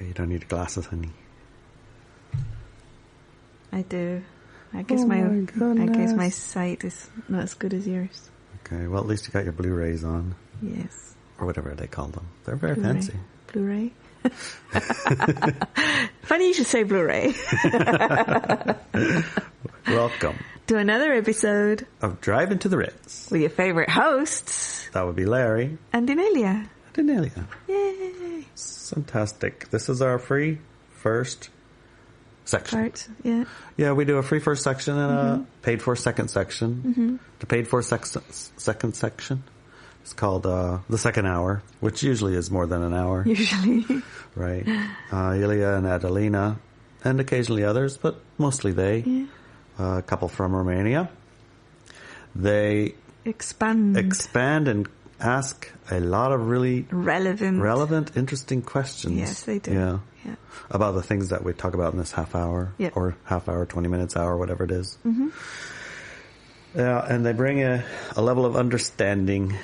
Okay, you don't need glasses, honey. I do. I guess my sight is not as good as yours. Okay, well, at least you got your Blu-rays on. Yes. Or whatever they call them. They're very Blu-ray. fancy. Blu-ray? Funny you should say Blu-ray. Welcome to another episode of Drive Into the Ritz with your favorite hosts. That would be Larry. And Inelia. Yay! Fantastic. This is our free first section. Yeah, we do a free first section and a paid for second section. The paid for second section is called the second hour, which usually is more than an hour. Usually. Right. Ilya and Adelina, and occasionally others, but mostly they. Yeah. A couple from Romania. They expand and ask a lot of really relevant, interesting questions. Yes, they do. Yeah. About the things that we talk about in this half hour, or half hour, 20 minutes, hour, whatever it is. Yeah, and they bring a level of understanding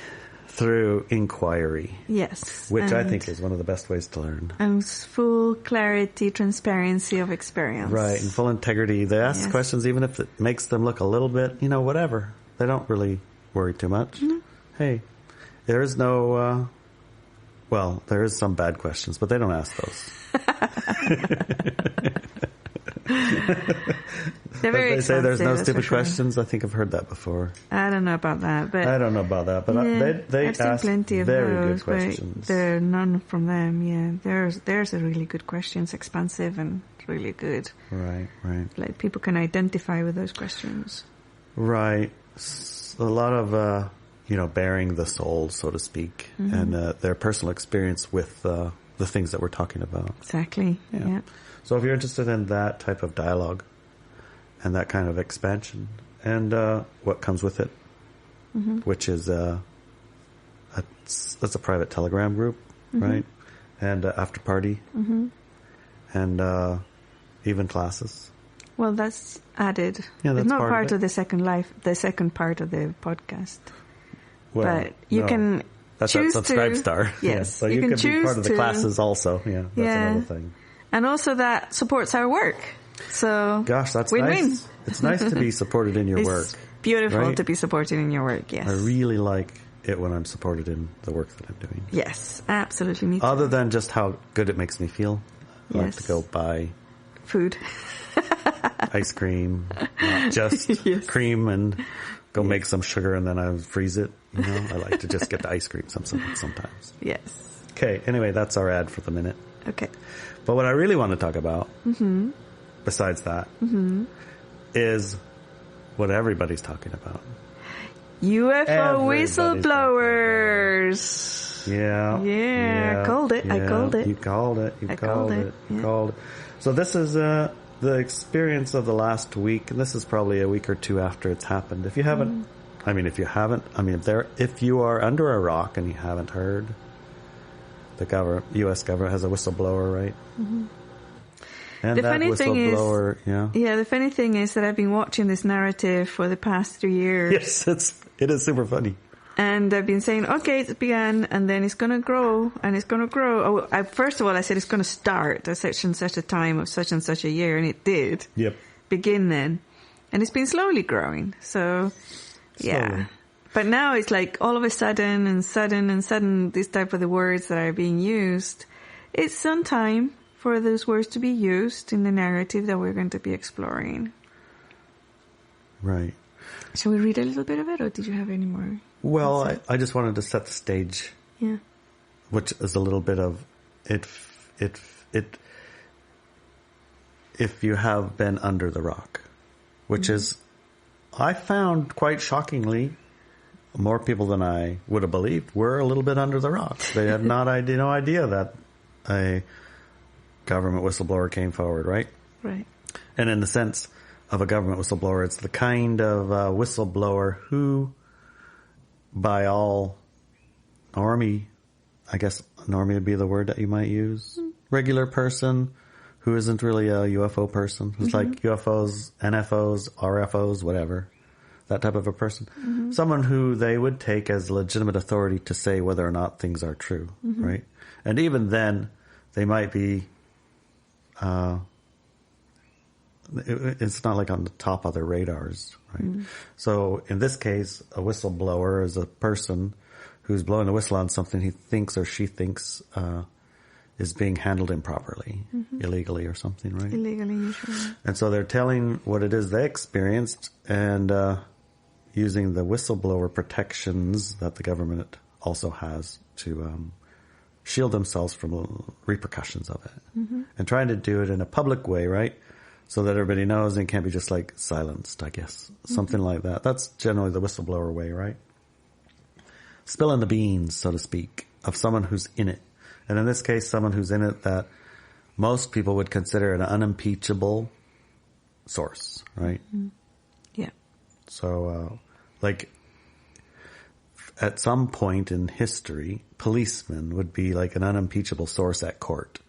through inquiry. Yes. Which I think is one of the best ways to learn. And full clarity, transparency of experience. Right, and full integrity. They ask questions even if it makes them look a little bit, whatever. They don't really worry too much. Hey, there is no, there is some bad questions, but they don't ask those. They say there's no stupid questions. I think I've heard that before. I don't know about that, but they I've ask seen plenty of very those, good questions. But there are none from them. Yeah, there's a really good questions, expansive and really good. Right. Like people can identify with those questions. Right, a lot of bearing the soul, so to speak, and their personal experience with the things that we're talking about. Exactly. Yeah. So if you're interested in that type of dialogue and that kind of expansion and what comes with it, which is that's a private Telegram group, right? And after party, and even classes. Well, that's added. Yeah, that's it's not part of the second part of the podcast. Well, but you can that's choose that subscribe to, star. Yes, so you can be part of the classes also. Yeah, that's another thing. And also that supports our work. So gosh, that's win-win. Nice. It's nice to be supported in your work. It's beautiful, right? to be supported in your work. Yes, I really like it when I'm supported in the work that I'm doing. Yes, absolutely. Me too. Other than just how good it makes me feel, I like to go buy food, ice cream, not just cream, and go make some sugar and then I freeze it. I like to just get the ice cream sometimes. Yes. Okay. Anyway, that's our ad for the minute. Okay. But what I really want to talk about, besides that, is what everybody's talking about. UFO whistleblowers. Yeah. I called it. You called it. So this is the experience of the last week, and this is probably a week or two after it's happened. If you haven't, if you are under a rock and you haven't heard, the U.S. government has a whistleblower, right? And the that funny whistleblower, thing is, the funny thing is that I've been watching this narrative for the past 3 years. Yes, it is super funny. And I've been saying, okay, it's begun, and then it's going to grow, and it's going to grow. First of all, I said it's going to start at such and such a time of such and such a year, and it did. Yep. Begin then. And it's been slowly growing. So, yeah. But now it's like all of a sudden, this type of the words that are being used, it's some time for those words to be used in the narrative that we're going to be exploring. Right. Shall we read a little bit of it, or did you have any more? Well, I just wanted to set the stage. Yeah. Which is a little bit of it. If you have been under the rock, which is, I found quite shockingly, more people than I would have believed were a little bit under the rock. They had no idea that a government whistleblower came forward, right? Right. And in the sense of a government whistleblower, it's the kind of whistleblower who, by all normie, I guess normie would be the word that you might use, regular person who isn't really a UFO person, who's like UFOs, NFOs, RFOs, whatever. That type of a person. Someone who they would take as legitimate authority to say whether or not things are true, right? And even then, they might be it's not like on the top of their radars, right? So in this case, a whistleblower is a person who's blowing the whistle on something he thinks or she thinks is being handled improperly, illegally or something, right? Illegally, usually. And so they're telling what it is they experienced and using the whistleblower protections that the government also has to shield themselves from repercussions of it. And trying to do it in a public way, right? So that everybody knows and can't be just like silenced, I guess. Something like that. That's generally the whistleblower way, right? Spilling the beans, so to speak, of someone who's in it. And in this case, someone who's in it that most people would consider an unimpeachable source, right? Yeah. So, like, at some point in history, policemen would be like an unimpeachable source at court.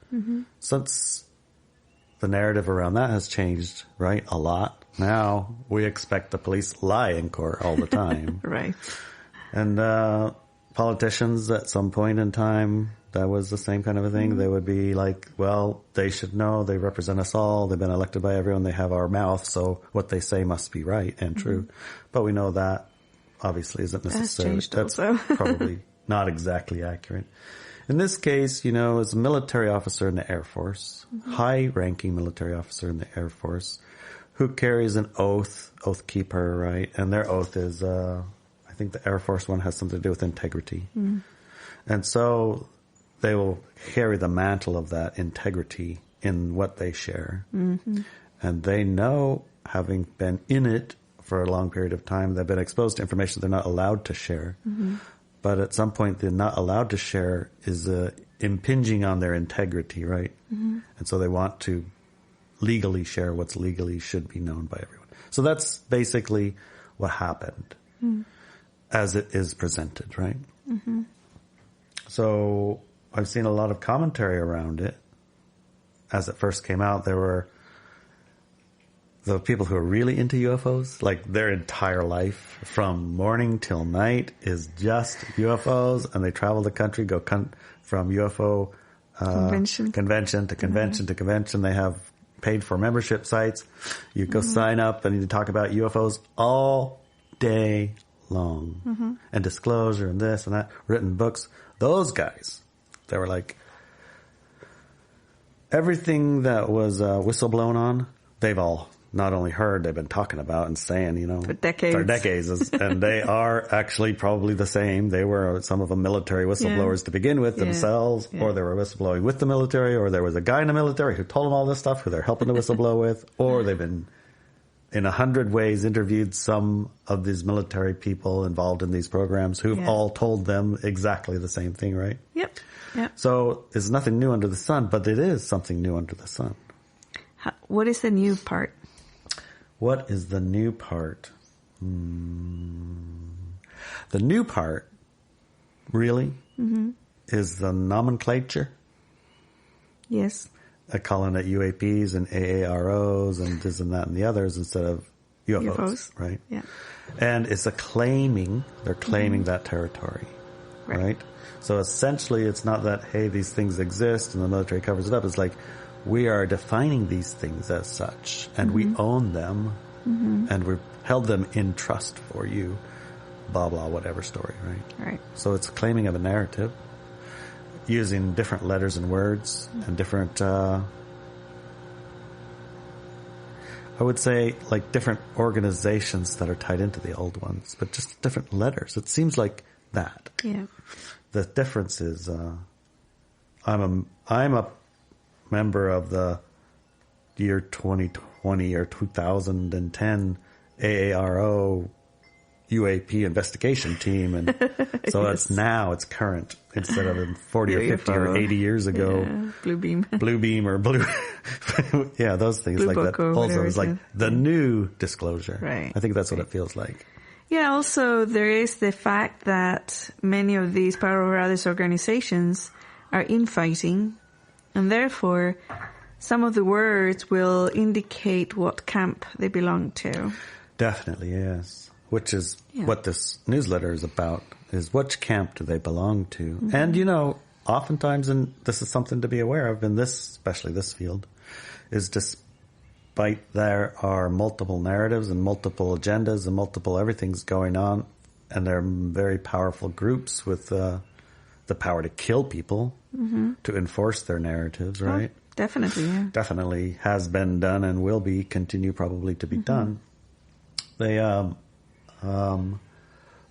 Since the narrative around that has changed, right? A lot. Now we expect the police lie in court all the time. Right. And politicians at some point in time, that was the same kind of a thing. They would be like, well, they should know. They represent us all. They've been elected by everyone. They have our mouth. So what they say must be right and true. But we know that obviously isn't necessarily. That's probably not exactly accurate. In this case, you know, as a military officer in the Air Force, high-ranking military officer in the Air Force, who carries an oath keeper, right? And their oath is, I think the Air Force one has something to do with integrity. And so they will carry the mantle of that integrity in what they share. And they know, having been in it for a long period of time, they've been exposed to information they're not allowed to share. But at some point, they're not allowed to share is impinging on their integrity, right? And so they want to legally share what's legally should be known by everyone. So that's basically what happened as it is presented, right? So I've seen a lot of commentary around it. As it first came out, there were the people who are really into UFOs, like their entire life from morning till night is just UFOs, and they travel the country, go from UFO convention to convention to convention. They have paid for membership sites. You go sign up and you talk about UFOs all day long, and disclosure and this and that, written books. Those guys, they were like, everything that was whistleblown on, they've all not only heard, they've been talking about and saying, you know, for decades. And they are actually probably the same. They were, some of them, military whistleblowers to begin with themselves, or they were whistleblowing with the military, or there was a guy in the military who told them all this stuff who they're helping to whistleblow with, or they've been in 100 ways interviewed some of these military people involved in these programs who've all told them exactly the same thing, right? Yep. So it's nothing new under the sun, but it is something new under the sun. What is the new part? What is the new part? The new part, really, is the nomenclature. Yes. Calling it UAPs and AAROs and this and that and the others instead of UFOs. Right? Yeah. And it's they're claiming that territory, right? So essentially it's not that, hey, these things exist and the military covers it up. It's like, we are defining these things as such, and we own them, and we've held them in trust for you, blah, blah, whatever story, right? So it's claiming of a narrative, using different letters and words, and different, I would say, like different organizations that are tied into the old ones, but just different letters. It seems like that. Yeah. The difference is, I'm a member of the year 2020 or 2010 AARO UAP investigation team, and so it's current instead of 40 or 50 or 80 years ago. Blue beam or blue. Those things blue like that. Also, it's like the new disclosure. Right. I think that's what it feels like. Yeah, also there is the fact that many of these paramilitary organizations are infighting, and therefore some of the words will indicate what camp they belong to. Definitely, yes. Which is what this newsletter is about, is which camp do they belong to? And, you know, oftentimes, and this is something to be aware of in this, especially this field, is despite there are multiple narratives and multiple agendas and multiple everything's going on, and they're very powerful groups with the power to kill people, to enforce their narratives, right? Oh, definitely, yeah. Definitely has been done and will be continue probably to be done. They're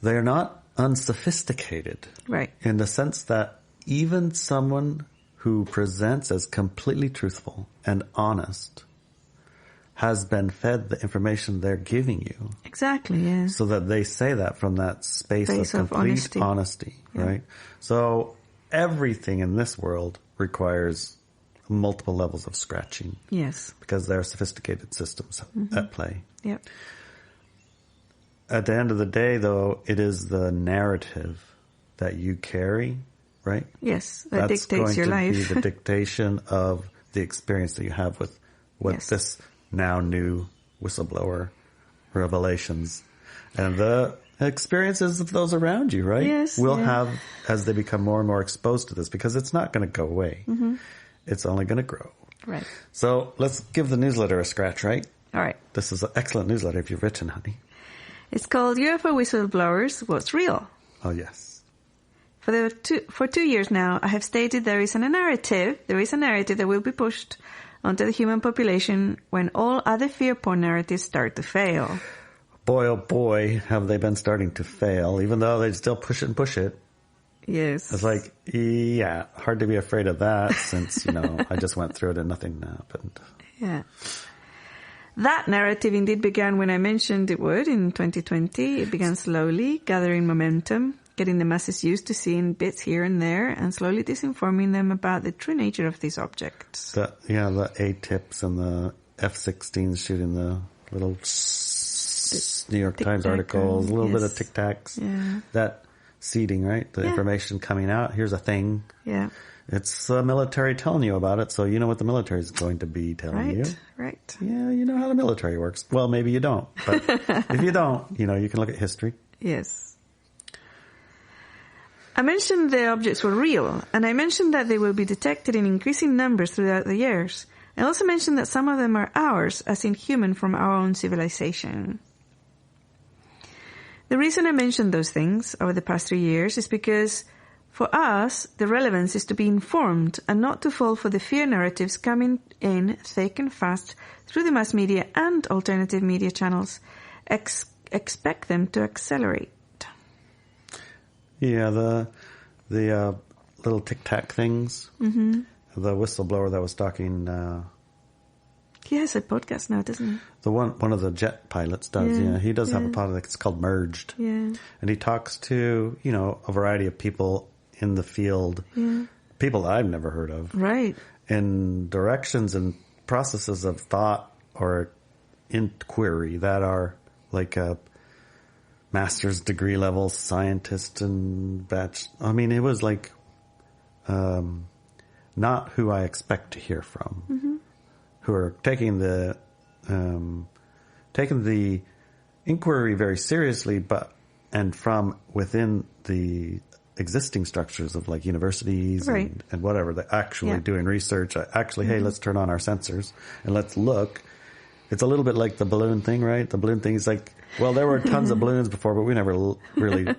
not unsophisticated, right? In the sense that even someone who presents as completely truthful and honest has been fed the information they're giving you. Exactly, yeah. So that they say that from that space of complete honesty, right? So everything in this world requires multiple levels of scratching. Yes. Because there are sophisticated systems at play. Yep. At the end of the day, though, it is the narrative that you carry, right? Yes, that dictates your life. That's going to be the dictation of the experience that you have with what this now new whistleblower revelations and the experiences of those around you, right? Yes. Will have as they become more and more exposed to this, because it's not going to go away. It's only going to grow. Right. So let's give the newsletter a scratch, right? All right. This is an excellent newsletter if you've written, honey. It's called UFO Whistleblowers, What's Real? Oh, yes. For 2 years now, I have stated there is a narrative that will be pushed onto the human population when all other fear porn narratives start to fail. Boy, oh boy, have they been starting to fail, even though they still push it and push it. Yes. It's like, yeah, hard to be afraid of that since, I just went through it and nothing happened. Yeah. That narrative indeed began when I mentioned it would in 2020. It began slowly, gathering momentum, getting the masses used to seeing bits here and there, and slowly disinforming them about the true nature of these objects. The A-tips and the F-16s shooting the little New York Times articles, a little bit of tic-tacs. Yeah. That seeding, right? The information coming out. Here's a thing. Yeah. It's the military telling you about it, so you know what the military is going to be telling you. Right. Yeah, you know how the military works. Well, maybe you don't. But if you don't, you can look at history. Yes. I mentioned the objects were real, and I mentioned that they will be detected in increasing numbers throughout the years. I also mentioned that some of them are ours, as in human from our own civilization. The reason I mentioned those things over the past 3 years is because for us, the relevance is to be informed and not to fall for the fear narratives coming in thick and fast through the mass media and alternative media channels. Expect them to accelerate. Yeah, the little tic-tac things. Mm-hmm. The whistleblower that was talking... he has a podcast now, doesn't he? One of the jet pilots does, yeah. He does have a podcast. It's called Merged. Yeah. And he talks to, a variety of people in the field. Yeah. People that I've never heard of. Right. In directions and processes of thought or inquiry that are like a master's degree level scientist and batch. I mean, it was like not who I expect to hear from. Mm-hmm. Who are taking the inquiry very seriously, and from within the existing structures of like universities and whatever, they're actually doing research. Hey, let's turn on our sensors and let's look. It's a little bit like the balloon thing, right? The balloon thing is like, well, there were tons of balloons before, but we never really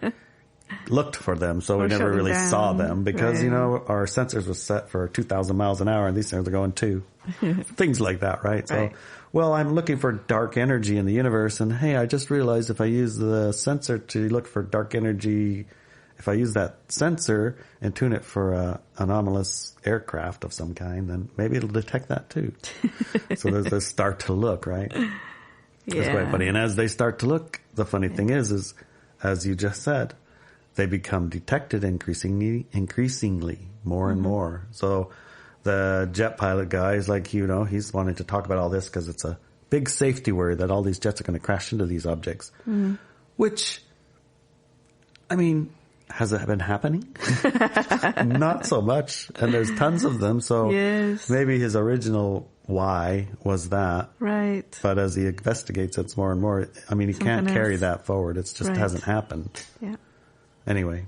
looked for them, so we never really saw them because, our sensors was set for 2,000 miles an hour and these things are going 2. Things like that, right? So, well, I'm looking for dark energy in the universe, and hey, I just realized if I use the sensor to look for dark energy, if I use that sensor and tune it for a anomalous aircraft of some kind, then maybe it'll detect that too. So there's this start to look, right? Yeah. That's quite funny. And as they start to look, the funny thing is, as you just said, they become detected increasingly more and more. So the jet pilot guy is like, he's wanting to talk about all this because it's a big safety worry that all these jets are going to crash into these objects, which, I mean, has it been happening? Not so much. And there's tons of them. So maybe his original why was that. Right. But as he investigates, it's more and more. I mean, he can't carry that forward. It just hasn't happened. Yeah. Anyway,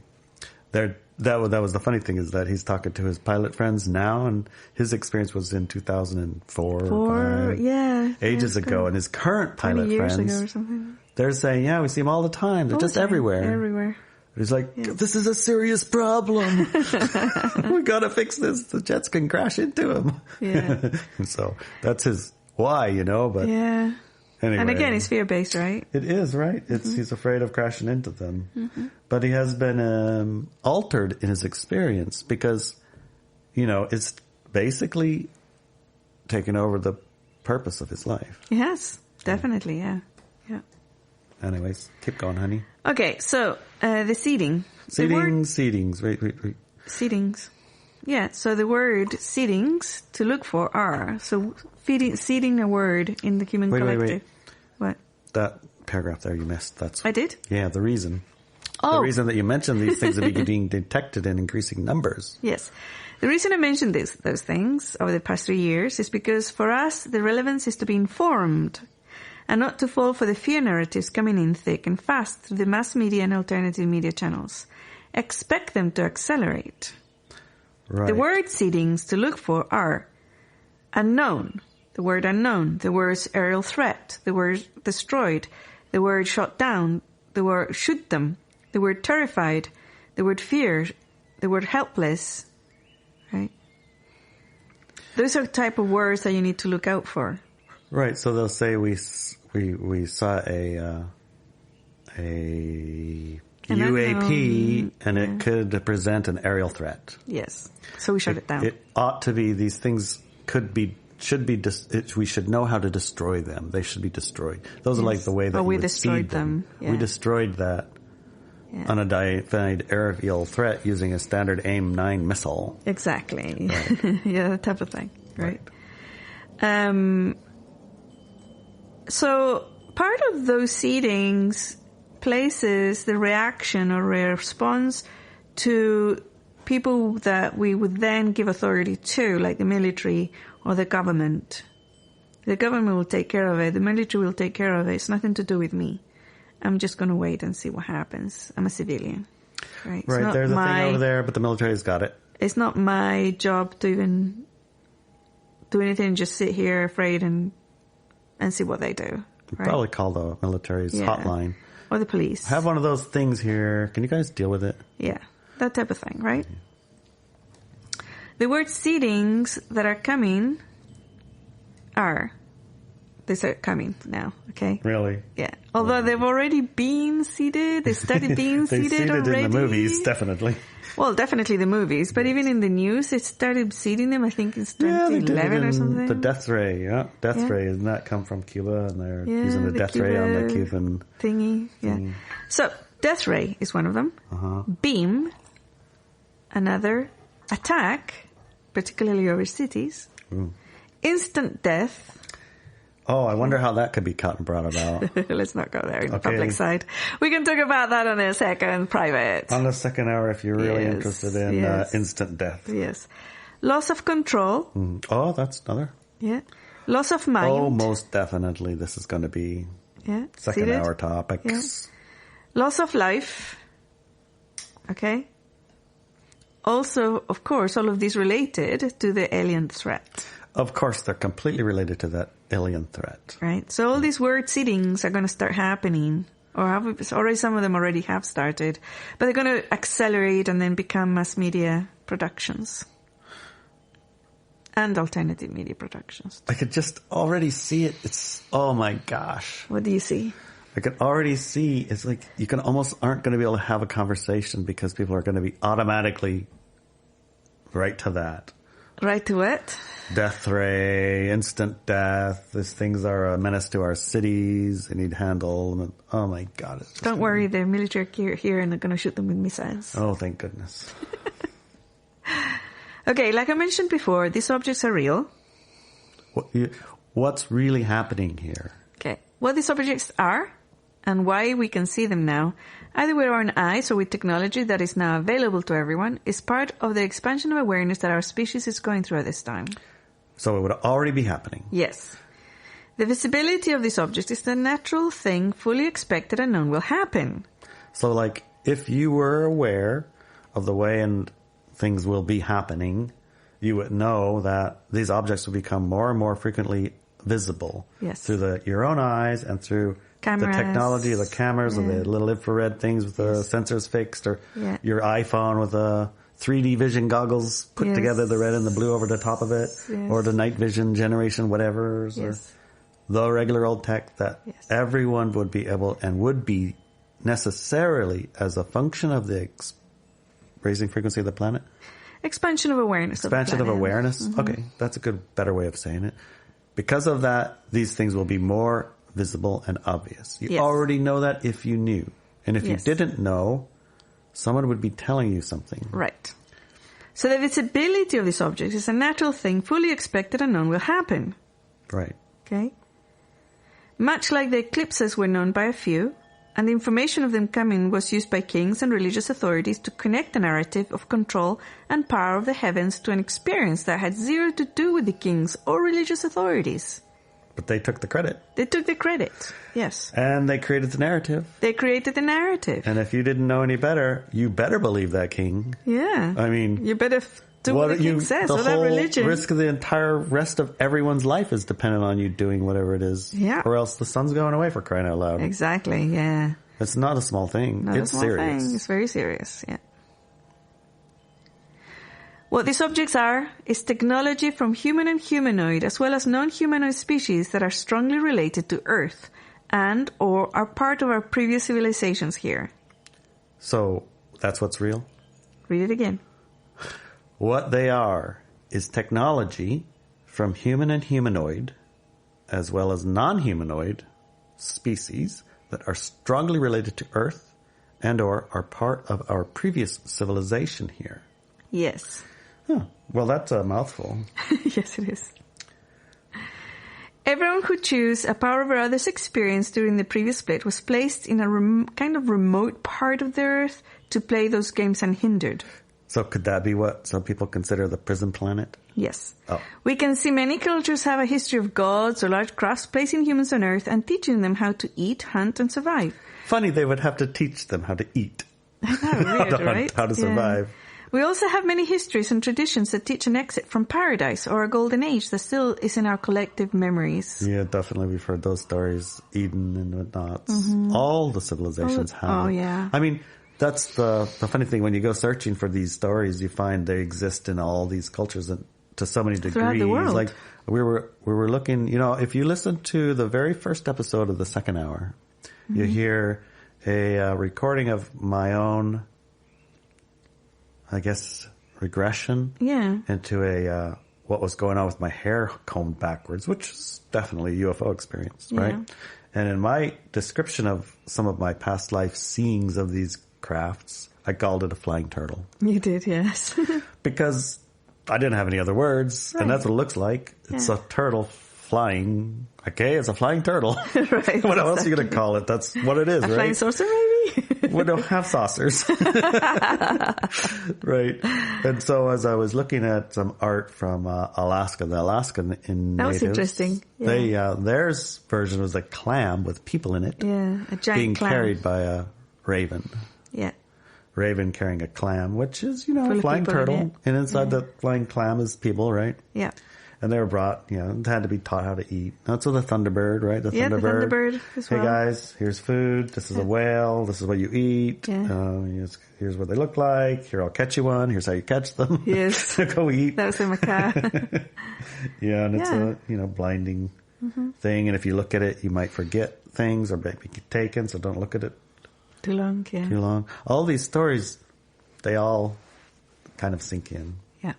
that was the funny thing, is that he's talking to his pilot friends now, and his experience was in 2004 or 5, ages ago. And his current pilot friends, ago or something. They're saying, yeah, we see them all the time. They're just everywhere. Everywhere. He's like, this is a serious problem. We got to fix this. The jets can crash into him. Yeah. So that's his why, you know, but yeah. Anyway, and again, it's fear-based, right? It is, right? It's he's afraid of crashing into them. But he has been altered in his experience because, you know, it's basically taken over the purpose of his life. Yes, definitely, yeah. Anyways, keep going, honey. Okay, so the seeding. Seedings. Wait. Seedings. Yeah, so the word seedings to look for are, so seeding a word in the human collective. Wait. What? That paragraph there you missed. That's I did? Yeah, the reason. Oh. The reason that you mentioned these things are being detected in increasing numbers. Yes. The reason I mentioned those things over the past 3 years is because for us, the relevance is to be informed and not to fall for the fear narratives coming in thick and fast through the mass media and alternative media channels. Expect them to accelerate. Right. The word seedings to look for are unknown, the word unknown, the words aerial threat, the word destroyed, the word shot down, the word shoot them, the word terrified, the word fear, the word helpless, right? Those are the type of words that you need to look out for. Right, so they'll say we saw a UAP, and it could present an aerial threat. Yes. So we shut it down. It ought to be, these things we should know how to destroy them. They should be destroyed. Those are like the way that we destroyed them. Yeah. We destroyed that unidentified aerial threat using a standard AIM-9 missile. Exactly. Right. Yeah, that type of thing. Right. So part of those seedings places the reaction or response to people that we would then give authority to, like the military or the government. The government will take care of it. The military will take care of it. It's nothing to do with me. I'm just going to wait and see what happens. I'm a civilian. Right. Right. There's a thing over there, but the military's got it. It's not my job to even do anything. Just sit here afraid and see what they do. Right? Probably call the military's hotline. Or the police. I have one of those things here. Can you guys deal with it? Yeah. That type of thing, right? The word seedings that are coming they start coming now, okay? Really? Yeah. Although they've already been seeded, they started being seeded already. In the movies, definitely. Well, definitely the movies, but even in the news, it started seeding them, I think it's 2011 or something. The death ray, ray, doesn't that come from Cuba? And they're using the death ray on the Cuban thingy. Yeah. So, death ray is one of them. Beam, another. Attack, particularly over cities. Ooh. Instant death. Oh, I wonder how that could be cut and brought about. Let's not go there in the public side. We can talk about that on a second private. On the second hour if you're really interested in instant death. Yes. Loss of control. Oh, that's another. Yeah. Loss of mind. Oh, most definitely this is going to be second hour topics. Yeah. Loss of life. Okay. Also, of course, all of these related to the alien threat. Of course, they're completely related to that alien threat. Right. So all these word seedings are going to start happening, or already some of them already have started, but they're going to accelerate and then become mass media productions and alternative media productions. I could just already see it. It's, oh my gosh. What do you see? I can already see, it's like you can almost aren't going to be able to have a conversation because people are going to be automatically right to that. Right to what? Death ray, instant death. These things are a menace to our cities. They need handled. Oh my God. Don't worry, the military are here and they're going to shoot them with missiles. Oh, thank goodness. Okay, like I mentioned before, these objects are real. What's really happening here? Okay. What these objects are and why we can see them now, either with our own eyes or with technology that is now available to everyone, is part of the expansion of awareness that our species is going through at this time. So it would already be happening. Yes. The visibility of these objects is the natural thing fully expected and known will happen. So like if you were aware of the way and things will be happening, you would know that these objects will become more and more frequently visible through your own eyes and through cameras. The technology, the cameras, or the little infrared things with the sensors fixed, or your iPhone with the 3D vision goggles put together, the red and the blue over the top of it, or the night vision generation, whatever, or the regular old tech that everyone would be able and would be necessarily as a function of the raising frequency of the planet. Expansion of awareness. Expansion of awareness. Mm-hmm. Okay, that's a better way of saying it. Because of that, these things will be more visible and obvious. You already know that if you knew. And if you didn't know, someone would be telling you something. Right. So the visibility of these objects is a natural thing, fully expected and known will happen. Right. Okay. Much like the eclipses were known by a few, and the information of them coming was used by kings and religious authorities to connect the narrative of control and power of the heavens to an experience that had zero to do with the kings or religious authorities. But they took the credit. They took the credit, yes. And they created the narrative. They created the narrative. And if you didn't know any better, you better believe that king. Yeah. I mean... You better do what the king says, or that religion. The risk of the entire rest of everyone's life is dependent on you doing whatever it is. Yeah. Or else the sun's going away, for crying out loud. Exactly, yeah. It's not a small thing. Not it's a small serious. Thing. It's very serious, yeah. What these objects are is technology from human and humanoid, as well as non-humanoid species that are strongly related to Earth and or are part of our previous civilizations here. So, that's what's real? Read it again. What they are is technology from human and humanoid, as well as non-humanoid species that are strongly related to Earth and or are part of our previous civilization here. Yes. Huh. Well, that's a mouthful. Yes, it is. Everyone who chose a power over others experience during the previous split was placed in a kind of remote part of the Earth to play those games unhindered. So could that be what some people consider the prison planet? Yes. Oh. We can see many cultures have a history of gods or large crafts placing humans on Earth and teaching them how to eat, hunt, and survive. Funny, they would have to teach them how to eat. I know, weird, right? How to survive. We also have many histories and traditions that teach an exit from paradise or a golden age that still is in our collective memories. Yeah, definitely. We've heard those stories, Eden and whatnot. Mm-hmm. All the civilizations have. Oh, yeah. I mean, that's the funny thing. When you go searching for these stories, you find they exist in all these cultures and to so many degrees. Throughout the world. Like we were looking, if you listen to the very first episode of the second hour, you hear a recording of my own, I guess, regression into a what was going on with my hair combed backwards, which is definitely a UFO experience, right? And in my description of some of my past life seeings of these crafts, I called it a flying turtle. You did, yes. Because I didn't have any other words, and that's what it looks like. It's a turtle flying. Okay, it's a flying turtle. Right. What else are you going to call it? That's what it is, right? A flying saucer, maybe? We don't have saucers. Right. And so as I was looking at some art from Alaska, the Alaskan in that was natives, interesting. Yeah. their version was a clam with people in it. Yeah, a giant being clam. carried by a raven. Yeah. Raven carrying a clam, which is, a Full flying turtle. And inside the Yeah. flying clam is people, right? Yeah. And they were brought, had to be taught how to eat. That's what the Thunderbird, right? The the Thunderbird as well. Hey guys, here's food. This is a whale. This is what you eat. Yeah. Here's what they look like. Here, I'll catch you one. Here's how you catch them. Yes. Go eat. That was a macaque. Yeah, and it's a, blinding thing. And if you look at it, you might forget things or maybe get taken. So don't look at it Too long, yeah. too long. All these stories, they all kind of sink in. Yeah.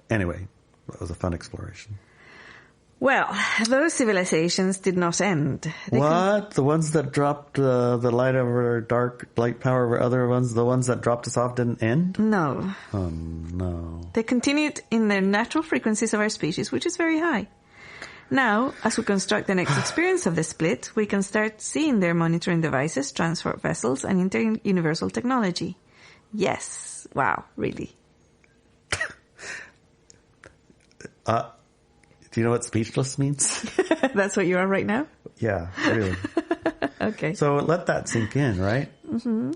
Anyway. That was a fun exploration. Well, those civilizations did not end. The ones that dropped the light over light power over other ones, the ones that dropped us off didn't end? No. Oh, no. They continued in their natural frequencies of our species, which is very high. Now, as we construct the next experience of the split, we can start seeing their monitoring devices, transport vessels, and inter-universal technology. Yes. Wow, really. Do you know what speechless means? That's what you are right now? Yeah, really. Okay. So let that sink in, right? Mm-hmm.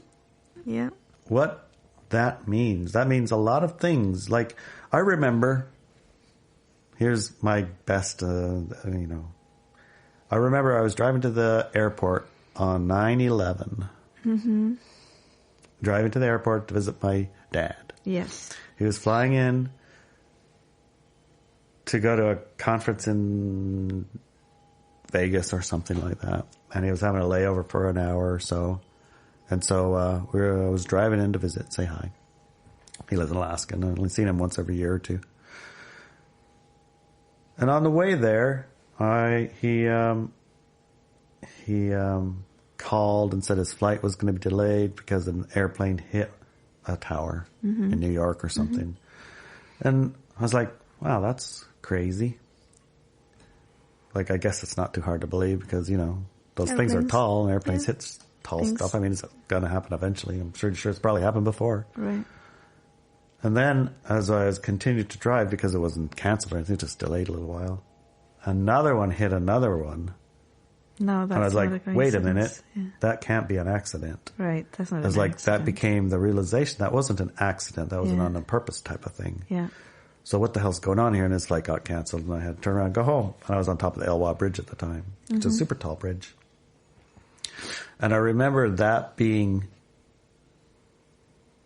Yeah. What that means. That means a lot of things. Like, I remember, here's my best, I remember I was driving to the airport on 9/11. Mm-hmm. Driving to the airport to visit my dad. Yes. He was flying in to go to a conference in Vegas or something like that. And he was having a layover for an hour or so. And so I was driving in to visit, say hi. He lives in Alaska, and I've only seen him once every year or two. And on the way there, he called and said his flight was going to be delayed because an airplane hit a tower in New York or something. And I was like, wow, that's crazy. Like, I guess it's not too hard to believe because, those things are tall and airplanes hit tall stuff. I mean, it's going to happen eventually. I'm sure it's probably happened before. Right. And then as I was continued to drive, because it wasn't canceled or anything, just delayed a little while, another one hit another one. No, that's not. And I was like, wait a minute, yeah. That can't be an accident. Right, that's not an accident. It was like, that became the realization that wasn't an accident, that was an on purpose type of thing. Yeah. So what the hell's going on here? And his flight got canceled, and I had to turn around and go home. And I was on top of the Elwha Bridge at the time, which is a super tall bridge. And I remember that being,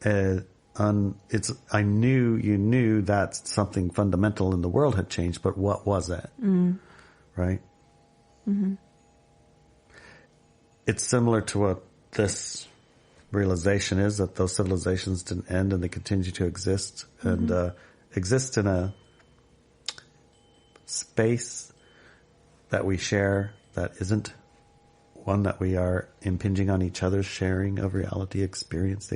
I knew you knew that something fundamental in the world had changed, but what was it? Right? Mm-hmm. It's similar to what this realization is, that those civilizations didn't end and they continue to exist and exist in a space that we share that isn't one that we are impinging on each other's sharing of reality, the experience,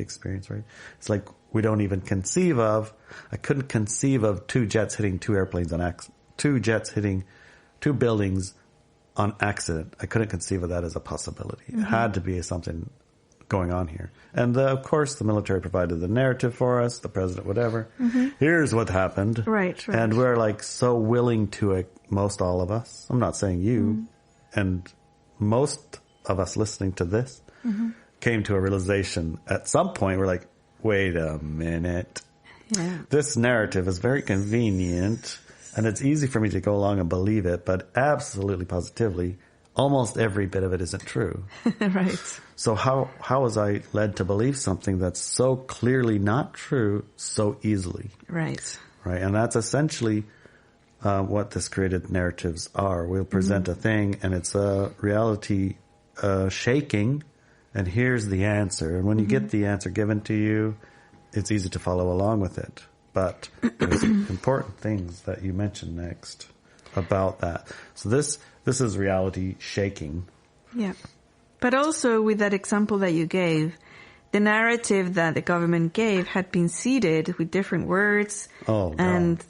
right? It's like we don't even conceive of, I couldn't conceive of two jets hitting two airplanes on two jets hitting two buildings on accident. I couldn't conceive of that as a possibility. It had to be something going on here. And of course the military provided the narrative for us, the president, whatever. Here's what happened. Right. And we're like so willing to it, most all of us. I'm not saying you. And most of us listening to this came to a realization at some point. We're like, wait a minute. Yeah. This narrative is very convenient and it's easy for me to go along and believe it, but absolutely positively, almost every bit of it isn't true. Right. So how was I led to believe something that's so clearly not true so easily? Right. Right. And that's essentially what this created narratives are. We'll present a thing and it's a reality shaking, and here's the answer. And when you get the answer given to you, it's easy to follow along with it. But there's important things that you mentioned next about that. So this is reality shaking. Yeah. But also with that example that you gave, the narrative that the government gave had been seeded with different words and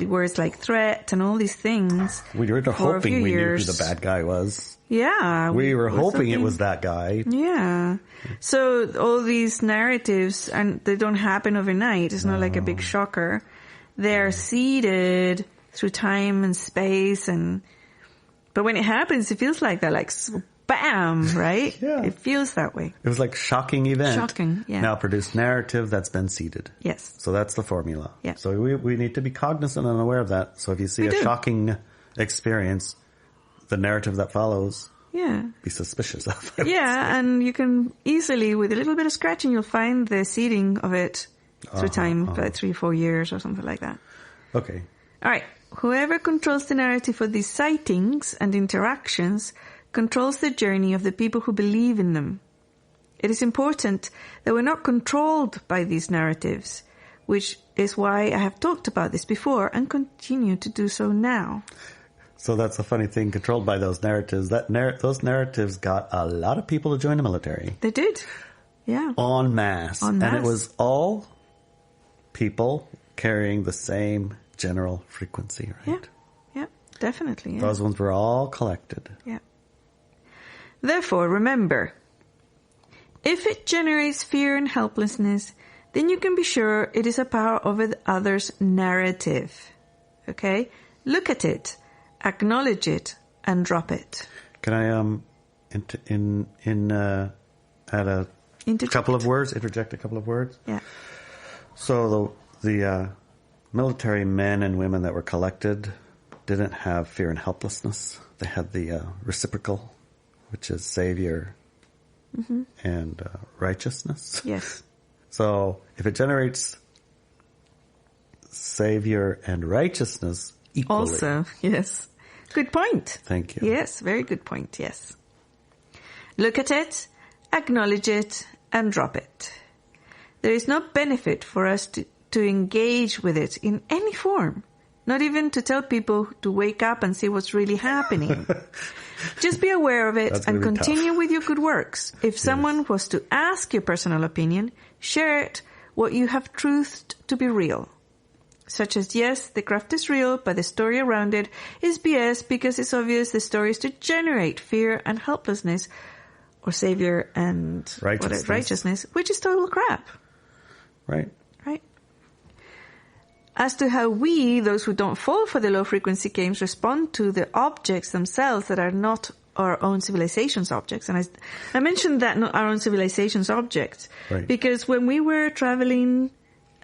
words like threat and all these things. We were hoping we knew who the bad guy was. Yeah. We were hoping it was that guy. Yeah. So all these narratives, and they don't happen overnight. It's not like a big shocker. They're seeded through time and space, but when it happens, it feels like that, like bam, right? Yeah. It feels that way. It was like shocking event. Shocking, yeah. Now produced narrative that's been seeded. Yes. So that's the formula. Yeah. So we need to be cognizant and aware of that. So if you see a shocking experience, the narrative that follows, be suspicious of it. Yeah, and you can easily, with a little bit of scratching, you'll find the seeding of it through time, like 3-4 years or something like that. Okay. All right. Whoever controls the narrative for these sightings and interactions controls the journey of the people who believe in them. It is important that we're not controlled by these narratives, which is why I have talked about this before and continue to do so now. So that's a funny thing, controlled by those narratives. Those narratives got a lot of people to join the military. They did. Yeah. En masse. And it was all people carrying the same general frequency, right? Yeah, definitely. Yeah. Those ones were all collected. Yeah. Therefore, remember, if it generates fear and helplessness, then you can be sure it is a power over the other's narrative. Okay? Look at it, acknowledge it, and drop it. Can I add a couple of words? Interject a couple of words? Yeah. So the military men and women that were collected didn't have fear and helplessness. They had the reciprocal, which is savior and righteousness. Yes. So if it generates savior and righteousness equally. Also, yes. Good point. Thank you. Yes, very good point, yes. Look at it, acknowledge it, and drop it. There is no benefit for us to engage with it in any form. Not even to tell people to wake up and see what's really happening. Just be aware of it and continue with your good works. If someone was to ask your personal opinion, share it, what you have truthed to be real. Such as, yes, the craft is real, but the story around it is BS because it's obvious the story is to generate fear and helplessness or savior and righteousness, which is total crap. Right. Right. As to how we, those who don't fall for the low-frequency games, respond to the objects themselves that are not our own civilization's objects. And I mentioned that not our own civilization's objects. Right. Because when we were traveling,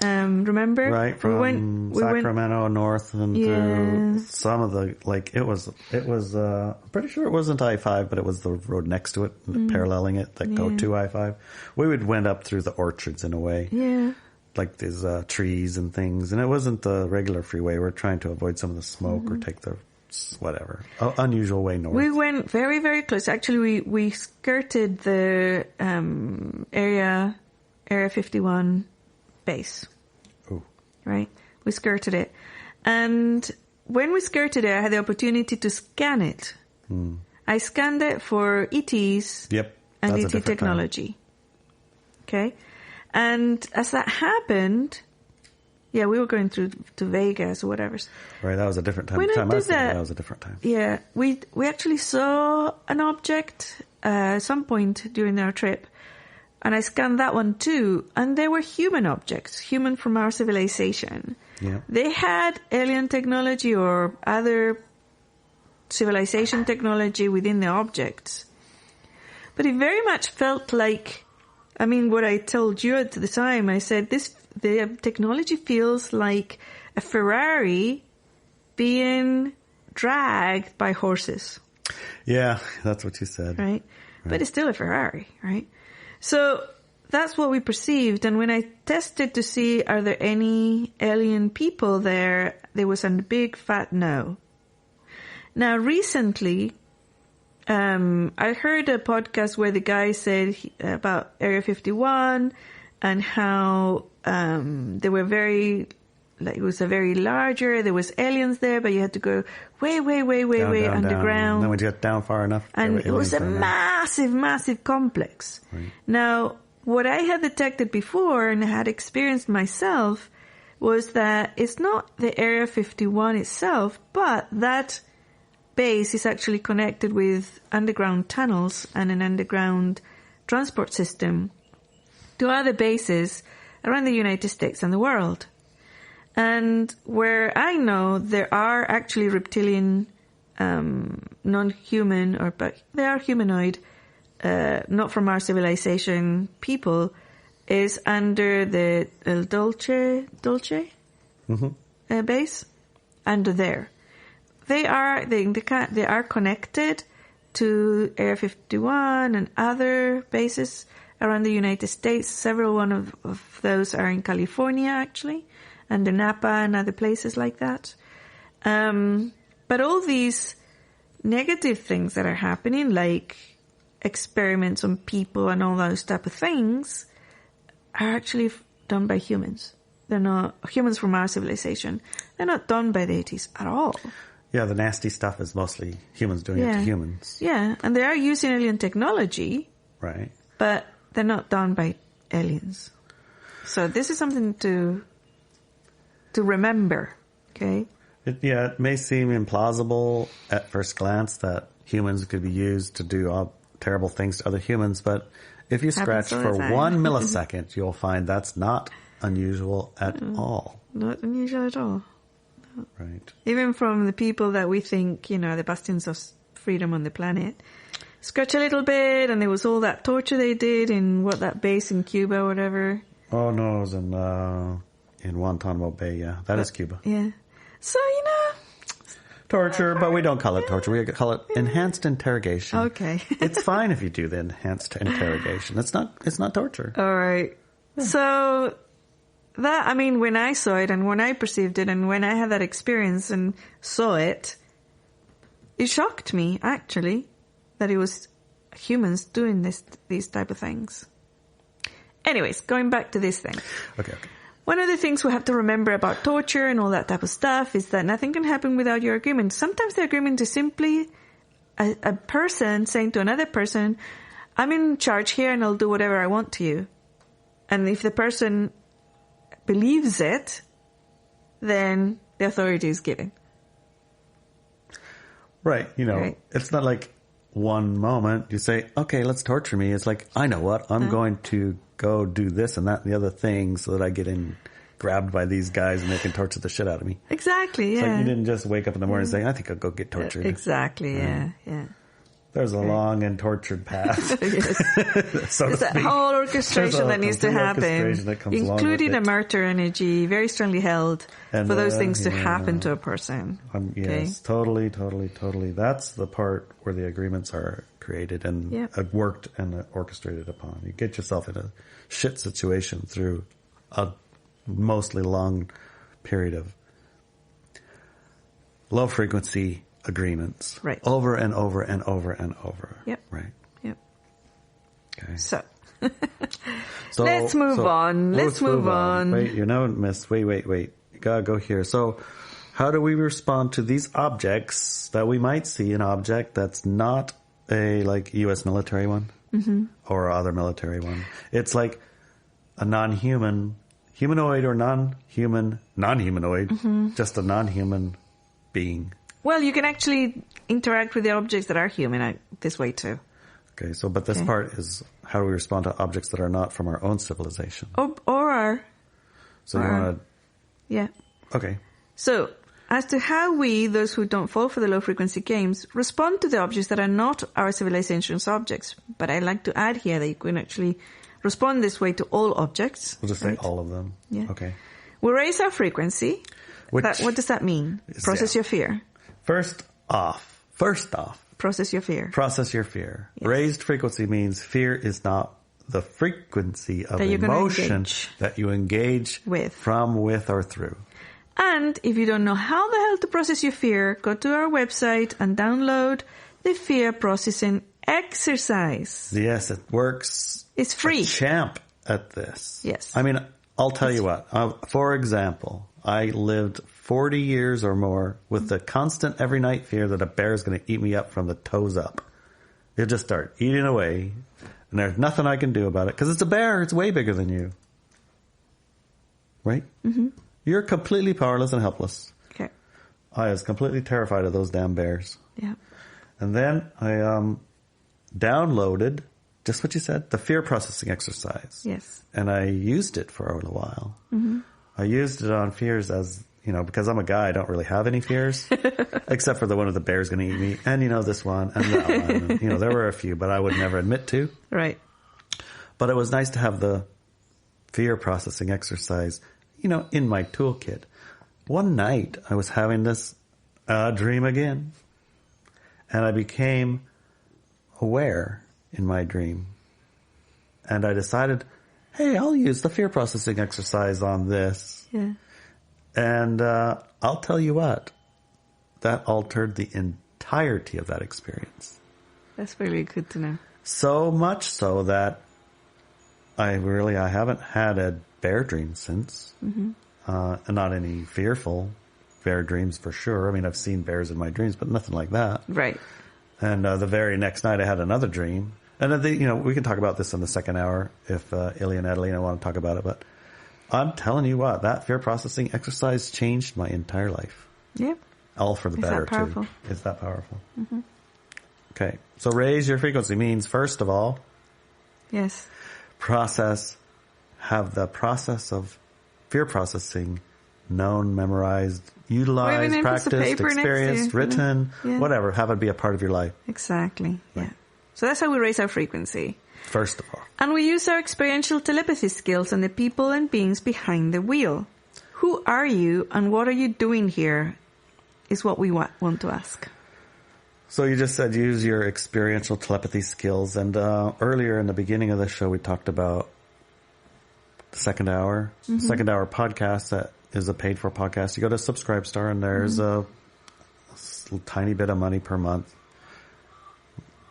remember? Right, from Sacramento north and through some of the, like, it was, I'm pretty sure it wasn't I-5, but it was the road next to it, paralleling it, that go to I-5. We would wend up through the orchards in a way. Yeah. Like these trees and things, and it wasn't the regular freeway. We're trying to avoid some of the smoke or take the unusual way north. We went very, very close. Actually, we skirted the Area 51 base. Oh, right. We skirted it, and when we skirted it, I had the opportunity to scan it. I scanned it for ETs. Yep, and ET technology. Okay. And as that happened, we were going to Vegas or whatever. Right, that was a different time. When I did that was a different time. Yeah, we actually saw an object at some point during our trip, and I scanned that one too. And they were human objects, human from our civilization. Yeah, they had alien technology or other civilization technology within the objects, but it very much felt like. I mean, what I told you at the time, I said the technology feels like a Ferrari being dragged by horses. Yeah, that's what you said. Right? But it's still a Ferrari, right? So that's what we perceived. And when I tested to see are there any alien people there was a big fat no. Now, recently, I heard a podcast where the guy said about Area 51 and how they were it was a very larger, there was aliens there, but you had to go way underground. Down. And then when you get down far enough. And it was a massive complex. Right. Now, what I had detected before and had experienced myself was that it's not the Area 51 itself, but that base is actually connected with underground tunnels and an underground transport system to other bases around the United States and the world. And where I know there are actually reptilian, non-human, but they are humanoid, not from our civilization people, is under the Dolce Base, under there. They are connected to Area 51 and other bases around the United States. Several of those are in California, actually, and in Napa and other places like that. But all these negative things that are happening, like experiments on people and all those type of things, are actually done by humans. They're not humans from our civilization. They're not done by the ETs at all. Yeah, the nasty stuff is mostly humans doing it to humans. Yeah, and they are using alien technology. Right. But they're not done by aliens. So this is something to remember, okay? It may seem implausible at first glance that humans could be used to do all terrible things to other humans, but if you scratch for 1 millisecond, you'll find that's not unusual at all. Not unusual at all. Right. Even from the people that we think, the bastions of freedom on the planet. Scratch a little bit, and there was all that torture they did in that base in Cuba or whatever. Oh, no, it was in In Guantanamo Bay, yeah. That is Cuba. Yeah. So, Torture, but we don't call it torture. We call it enhanced interrogation. Okay. It's fine if you do the enhanced interrogation. It's not torture. All right. Yeah. So when I saw it and when I perceived it and when I had that experience and saw it, it shocked me, actually, that it was humans doing these type of things. Anyways, going back to this thing. Okay. One of the things we have to remember about torture and all that type of stuff is that nothing can happen without your agreement. Sometimes the agreement is simply a person saying to another person, I'm in charge here and I'll do whatever I want to you. And if the person believes it, then the authority is given. Right. Right. It's not like one moment you say, okay, let's torture me. It's like, I know what, I'm going to go do this and that and the other thing so that I get grabbed by these guys and they can torture the shit out of me. Exactly, yeah. It's like you didn't just wake up in the morning and say, I think I'll go get tortured. Exactly, yeah. There's a long and tortured path. Yes. So there's that whole orchestration that needs to happen, including a martyr energy, very strongly held for those things to happen to a person. Yes, totally. That's the part where the agreements are created and worked and orchestrated upon. You get yourself in a shit situation through a mostly long period of low frequency agreements. Right. Over and over and over and over. Yep. Right. Yep. Okay. So let's move on. Let's move on. Wait, miss. Wait. You gotta go here. So how do we respond to these objects that we might see an object that's not a U.S. military one or other military one? It's like a non-human, humanoid or non-humanoid, just a non-human being. Well, you can actually interact with the objects that are human this way too. Okay, but this part is how do we respond to objects that are not from our own civilization? Or are. So you want to... Yeah. Okay. So, as to how we, those who don't fall for the low-frequency games, respond to the objects that are not our civilization's objects. But I like to add here that you can actually respond this way to all objects. We'll just say all of them. Yeah. Okay. We raise our frequency. What does that mean? Process your fear. First off. Process your fear. Process your fear. Yes. Raised frequency means fear is not the frequency of that emotion that you engage with, or through. And if you don't know how the hell to process your fear, go to our website and download the fear processing exercise. Yes, it works. It's free. A champ at this. Yes. I mean, I'll tell you what. For example, I lived 40 years or more with the constant every night fear that a bear is going to eat me up from the toes up. It'll just start eating away, and there's nothing I can do about it because it's a bear. It's way bigger than you. Right? Mm-hmm. You're completely powerless and helpless. Okay. I was completely terrified of those damn bears. Yeah. And then I downloaded, just what you said, the fear processing exercise. Yes. And I used it for a little while. Mm-hmm. I used it on fears as, because I'm a guy, I don't really have any fears, except for the one of the bear's going to eat me, and this one, and that one. And, there were a few, but I would never admit to. Right. But it was nice to have the fear processing exercise, in my toolkit. One night, I was having this dream again, and I became aware in my dream. And I decided, hey, I'll use the fear processing exercise on this. Yeah. And I'll tell you what, that altered the entirety of that experience. That's really good to know. So much so that I haven't had a bear dream since. Mm-hmm. And not any fearful bear dreams for sure. I mean, I've seen bears in my dreams, but nothing like that. Right. And the very next night I had another dream. And then we can talk about this in the second hour if Ilya and Adelina want to talk about it. But I'm telling you what, that fear processing exercise changed my entire life. Yeah. All for the better, too. It's that powerful. Mm-hmm. Okay. So raise your frequency means, first of all, yes, have the process of fear processing known, memorized, utilized, practiced, experienced, written, whatever. Have it be a part of your life. Exactly. Right. Yeah. So that's how we raise our frequency. First of all. And we use our experiential telepathy skills on the people and beings behind the wheel. Who are you and what are you doing here is what we want to ask. So you just said use your experiential telepathy skills. And earlier in the beginning of the show, we talked about the second hour. Mm-hmm. Second hour podcast that is a paid for podcast. You go to Subscribestar and there's a tiny bit of money per month.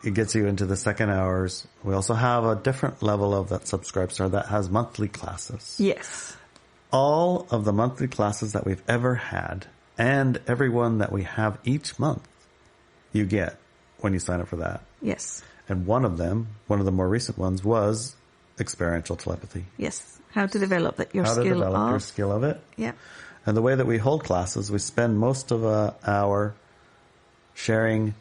It gets you into the second hours. We also have a different level of that Subscribestar that has monthly classes. Yes. All of the monthly classes that we've ever had and every one that we have each month, you get when you sign up for that. Yes. And one of them, one of the more recent ones, was experiential telepathy. Yes. How to develop your skill of. How to develop your skill of it. Yeah. And the way that we hold classes, we spend most of an hour sharing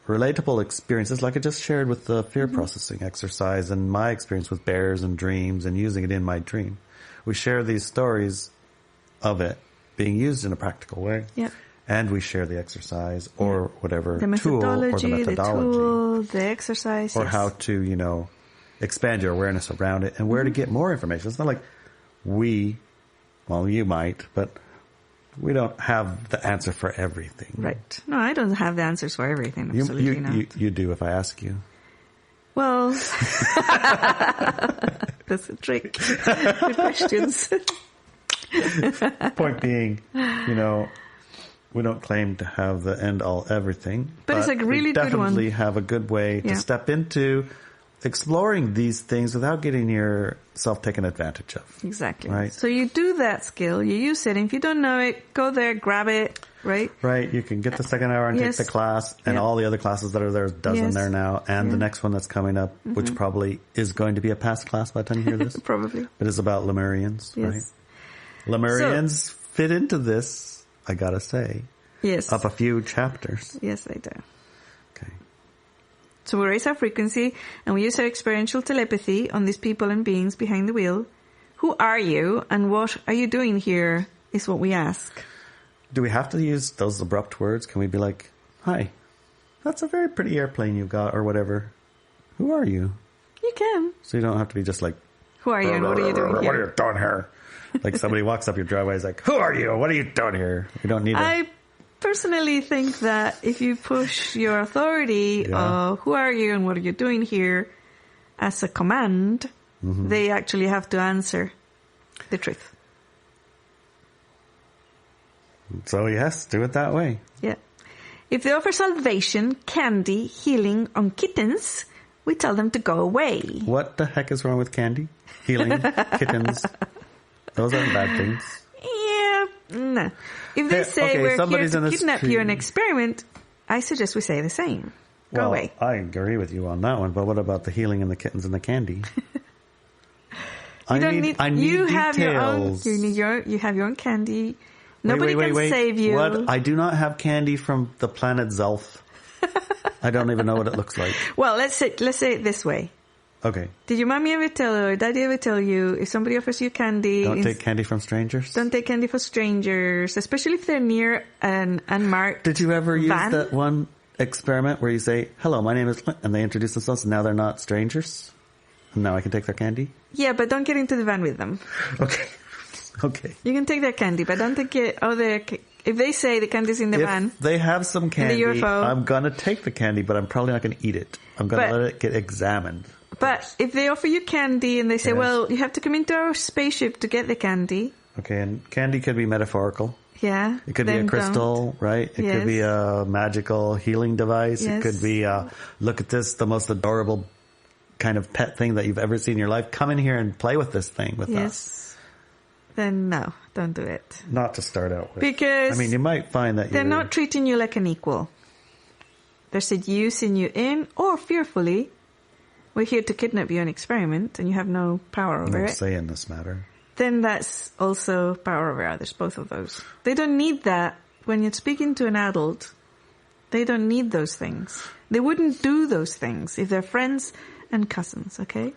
relatable experiences, like I just shared with the fear processing exercise and my experience with bears and dreams and using it in my dream. We share these stories of it being used in a practical way. Yeah. And we share the exercise or whatever the tool or the methodology. The tool, the exercise. Or how to, expand your awareness around it and where to get more information. It's not like you might, but we don't have the answer for everything. Right. No, I don't have the answers for everything. Absolutely not. You do if I ask you. Well, that's a trick. Good questions. Point being, we don't claim to have the end-all everything. But it's a really good one. We definitely have a good way to step into exploring these things without getting yourself taken advantage of. Exactly. Right? So you do that skill, you use it, and if you don't know it, go there, grab it, right? Right. You can get the second hour and take the class, and all the other classes that are there's a dozen there now, and the next one that's coming up, which probably is going to be a past class by the time you hear this. Probably. It is about Lemurians, right? Lemurians fit into this, I gotta say. Yes. Up a few chapters. Yes, they do. Okay. So we raise our frequency and we use our experiential telepathy on these people and beings behind the wheel. Who are you and what are you doing here is what we ask. Do we have to use those abrupt words? Can we be like, hi, that's a very pretty airplane you got or whatever. Who are you? You can. So you don't have to be just like, who are you and what are you doing here? What are you doing here? Like somebody walks up your driveway is like, who are you? What are you doing here? You don't need I personally think that if you push your authority of who are you and what are you doing here as a command, they actually have to answer the truth. So yes, do it that way. Yeah. If they offer salvation, candy, healing on kittens, we tell them to go away. What the heck is wrong with candy? Healing, kittens, those aren't bad things. Yeah, no. If they say we're here to kidnap you and experiment, I suggest we say the same. Go away. I agree with you on that one, but what about the healing and the kittens and the candy? I need details. You have your own candy. Nobody can save you. What? I do not have candy from the planet Zelf. I don't even know what it looks like. Well, let's say it this way. Okay. Did your mommy ever tell you, or daddy ever tell you, if somebody offers you candy... Don't take candy from strangers? Don't take candy from strangers, especially if they're near an unmarked Did you ever use that one experiment where you say, hello, my name is... and they introduce themselves, and now they're not strangers? And now I can take their candy? Yeah, but don't get into the van with them. Okay. Okay. You can take their candy, but don't take it... if they say the candy's in the van... If they have some candy, in the UFO, I'm going to take the candy, but I'm probably not going to eat it. I'm going to let it get examined. But if they offer you candy and they say, well, you have to come into our spaceship to get the candy. Okay, and candy could be metaphorical. Yeah. It could be a crystal, right? It could be a magical healing device. Yes. It could be, look at this, the most adorable kind of pet thing that you've ever seen in your life. Come in here and play with this thing with us. Then no, don't do it. Not to start out with. Because you might find that they're not treating you like an equal. They're seducing you in or fearfully. We're here to kidnap you and experiment, and you have no power over it. No say in this matter. Then that's also power over others, both of those. They don't need that. When you're speaking to an adult, they don't need those things. They wouldn't do those things if they're friends and cousins, okay?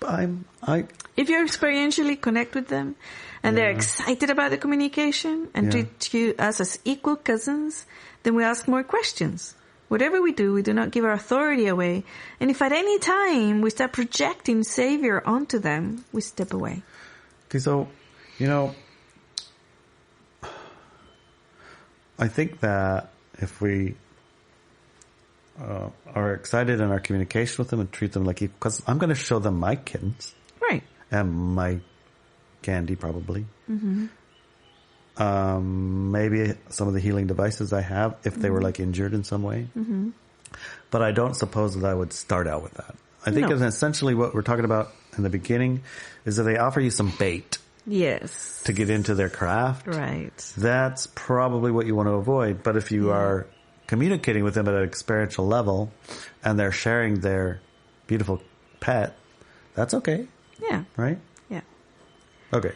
If you experientially connect with them, and they're excited about the communication, and treat us as equal cousins, then we ask more questions. Whatever we do not give our authority away. And if at any time we start projecting Savior onto them, we step away. Okay, so, I think that if we are excited in our communication with them and treat them like, because I'm going to show them my kittens. Right. And my candy, probably. Mm-hmm. Maybe some of the healing devices I have, if they were like injured in some way. Mm-hmm. But I don't suppose that I would start out with that. I think essentially what we're talking about in the beginning is that they offer you some bait. Yes. To get into their craft. Right. That's probably what you want to avoid. But if you are communicating with them at an experiential level and they're sharing their beautiful pet, that's okay. Yeah. Right? Yeah. Okay.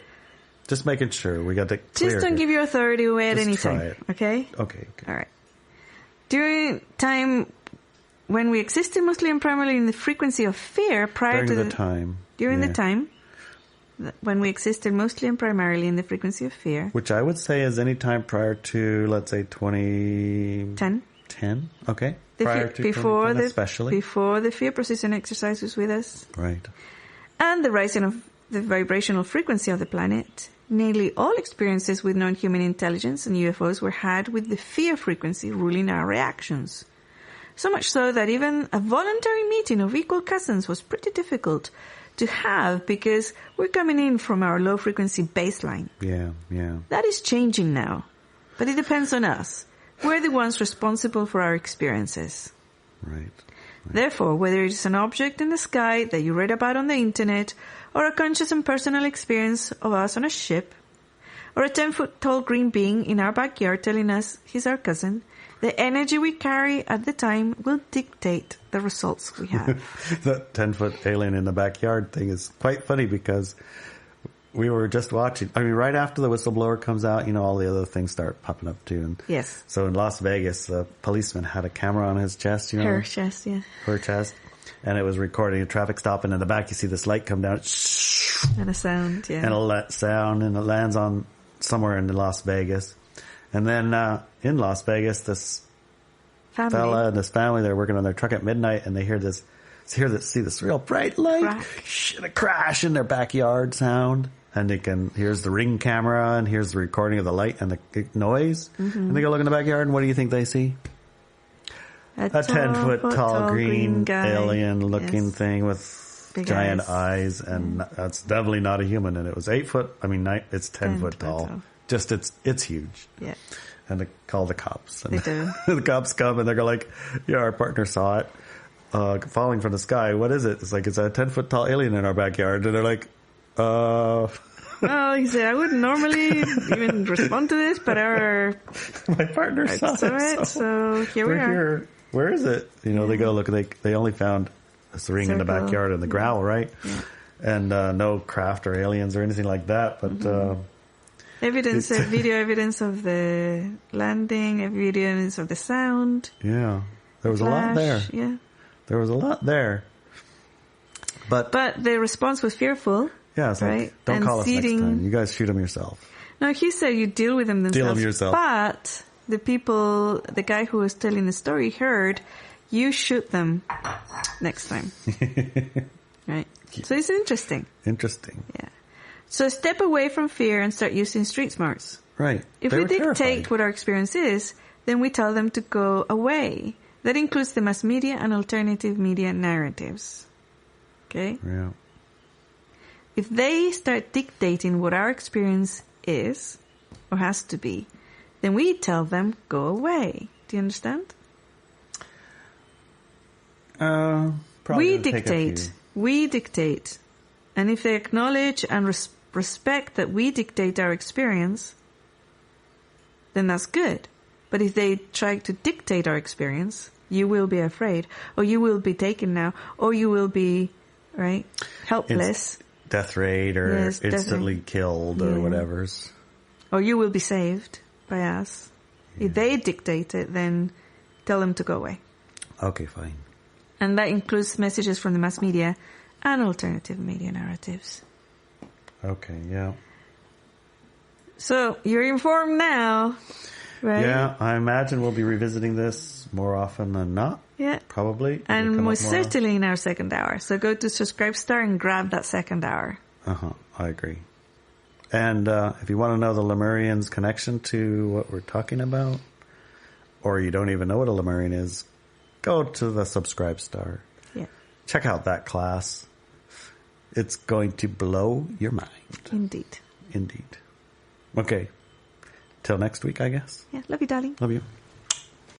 Just making sure we got the clear. Just don't give your authority away at any time. It. Okay? Okay. All right. During time when we existed mostly and primarily in the frequency of fear prior to the time. During the time when we existed mostly and primarily in the frequency of fear. Which I would say is any time prior to, let's say, 2010. 10? Okay. Prior to before 2010 especially. Before the fear processing exercise was with us. Right. And the rising of the vibrational frequency of the planet. Nearly all experiences with non-human intelligence and UFOs were had with the fear frequency ruling our reactions. So much so that even a voluntary meeting of equal cousins was pretty difficult to have because we're coming in from our low frequency baseline. Yeah. That is changing now. But it depends on us. We're the ones responsible for our experiences. Right. Therefore, whether it's an object in the sky that you read about on the internet, or a conscious and personal experience of us on a ship, or a 10-foot tall green being in our backyard telling us he's our cousin, the energy we carry at the time will dictate the results we have. That 10-foot alien in the backyard thing is quite funny because we were just watching. I mean, right after the whistleblower comes out, all the other things start popping up too. And yes. So in Las Vegas, the policeman had a camera on his chest, Her chest, yeah. Her chest. And it was recording a traffic stop, and in the back you see this light come down. And a sound, yeah. And a sound, and it lands on somewhere in Las Vegas. And then in Las Vegas, this fella and this family, they're working on their truck at midnight, and they see this real bright light, and a crash in their backyard sound. And here's the ring camera, and here's the recording of the light and the noise. Mm-hmm. And they go look in the backyard, and what do you think they see? A 10-foot tall green alien-looking thing with big giant eyes, and that's definitely not a human. And it was 8 foot. I mean, it's 10 foot tall. Just it's huge. Yeah. And they call the cops. And they do. The cops come and they're like, "Yeah, our partner saw it falling from the sky. What is it?" It's like it's a 10-foot tall alien in our backyard. And they're like, Oh, he said, I wouldn't normally even respond to this, but my partner saw it. So here we are. Here. Where is it? They go look. They only found this ring in the backyard and the growl, right? Yeah. And no craft or aliens or anything like that. But video evidence of the landing, evidence of the sound. Yeah, there was a lot there. Yeah, there was a lot there. But the response was fearful. Yeah, it's right? Like, don't call us next time. You guys shoot them yourself. No, he said you deal with them themselves. Deal them yourself. But the guy who was telling the story heard, you shoot them next time. Right? So it's interesting. Interesting. Yeah. So step away from fear and start using street smarts. Right. If we dictate what our experience is, then we tell them to go away. That includes the mass media and alternative media narratives. Okay? Yeah. If they start dictating what our experience is, or has to be, then we tell them, go away. Do you understand? We dictate. And if they acknowledge and respect that we dictate our experience, then that's good. But if they try to dictate our experience, you will be afraid, or you will be taken now, or you will be, right, helpless. Death rate, or instantly killed, or whatever's. Or you will be saved by us. Yeah. If they dictate it, then tell them to go away. Okay, fine. And that includes messages from the mass media and alternative media narratives. Okay, yeah. So, you're informed now, right? Yeah, I imagine we'll be revisiting this more often than not. Yeah. Probably. And most certainly in our second hour. So go to Subscribestar and grab that second hour. I agree. And if you want to know the Lemurians' connection to what we're talking about, or you don't even know what a Lemurian is, go to the Subscribe Star. Yeah. Check out that class. It's going to blow your mind. Indeed. Indeed. Okay. Till next week, I guess. Yeah. Love you, darling. Love you.